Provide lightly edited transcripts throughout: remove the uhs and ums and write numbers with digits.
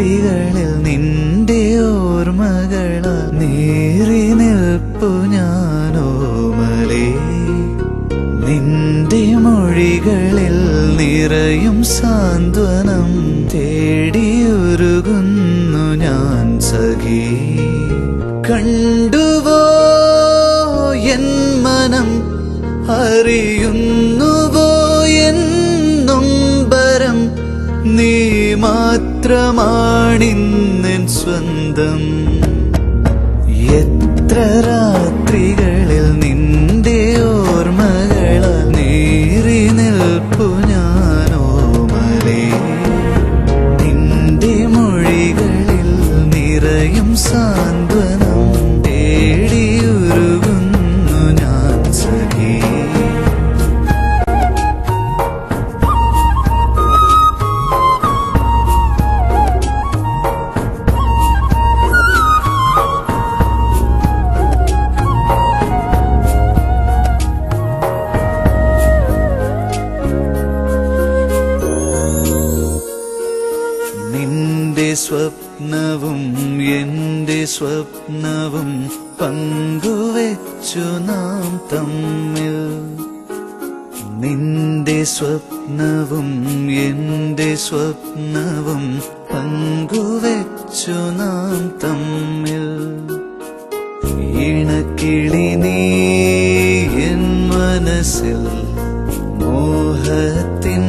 രാത്രികളിൽ നിന്റെ ഓർമ്മകളാൽ നീറി നിൽപ്പു ഞാനോമലേ. നിന്റെ മൊഴികളിൽ നിറയും സാന്ത്വനം തേടിയുരുകുന്നു ഞാൻ സഖി. കണ്ടുവോ എൻ മനം, അറിയുന്നുവോ എൻ നൊമ്പരം, നീ മാത്രമാണിന്നെൻ സ്വന്തം. എത്ര രാത്രികളിൽ നിന്റെ ഓർമ്മകളാൽ നീറി നിൽപ്പു ഞാനോമലേ. നിന്റെ മൊഴികളിൽ നിറയും സാന്ത്വനം തേടിയുരുകുന്നു ഞാൻ സഖി. നിന്റെ സ്വപ്നവും എന്റെ സ്വപ്നവും പങ്കുവെച്ചു നാം തമ്മിൽ. നിന്റെ സ്വപ്നവും എന്റെ സ്വപ്നവും പങ്കുവെച്ചു നാം തമ്മിൽ. ഇണക്കിളി നീ എൻ മനസ്സിൽ മോഹത്തിൻ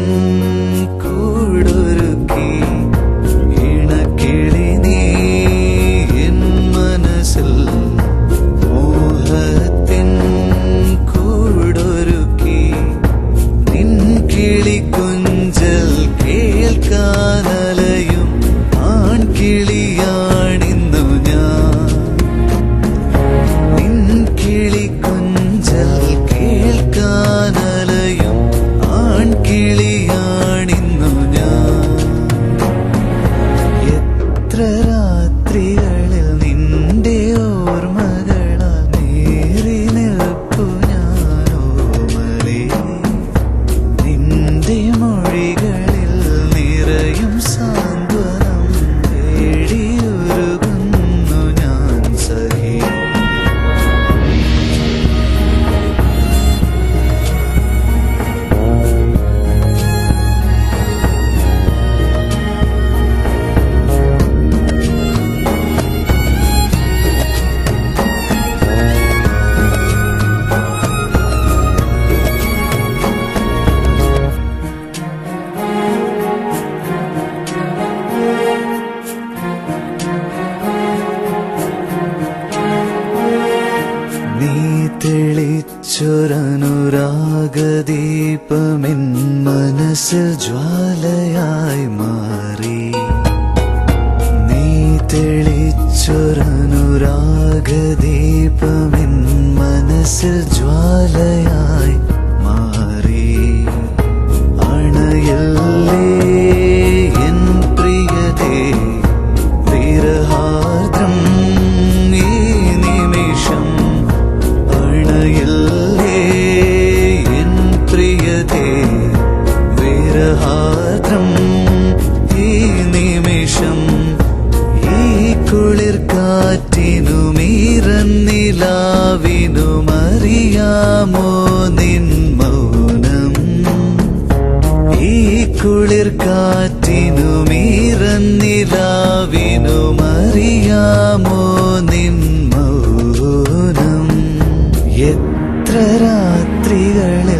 കൂടൊരുക്കി. ഇണക്കിളി നീ എൻ മനസ്സിൽ മോഹത്തിൻ കൂടൊരുക്കി. നിൻ കിളികൊഞ്ചൽ കേൾക്കാനലയും ആൺകിളിയാണിന്നു ഞാൻ. നിൻ കിളികൊഞ്ചൽ കേൾക്കാനലയും ആൺകിളിയാണിന്നു ഞാൻ. എത്ര രാത്രികളിൽ നിന്റെ ഓർമ്മകളാൽ നീറി നിൽപ്പു ഞാനോമലേ. നിന്റെ മൊഴികളിൽ നിറയും സാന്ത്വനം തേടിയുരുകുന്നു ഞാൻ സഖി. നീ തെളിച്ചൊരനുരാഗദീപമെൻ മനസ്സിൽ ജ്വാലയായി മാറി. നീ തെളിച്ചൊരനുരാഗദീപമെൻ മനസ്സിൽ ജ്വാലയായി മാറി. അണയല്ലേ എൻ പ്രിയതേ, വിരഹാർദ്രം ഈ നിമിഷം. അണയല്ലേ എൻ പ്രിയതേ, വിരഹാർദ്രം ഈ നിമിഷം. ഈ കുളിർ കാറ്റിനുമീറന്നിലാവിനുമറിയാമോ നിൻ മൗനം. ഈ കുളിർ കാറ്റിനുമീറന്നിലാവിനുമറിയാമോ നിൻ മൗനം. എത്ര രാത്രികളിൽ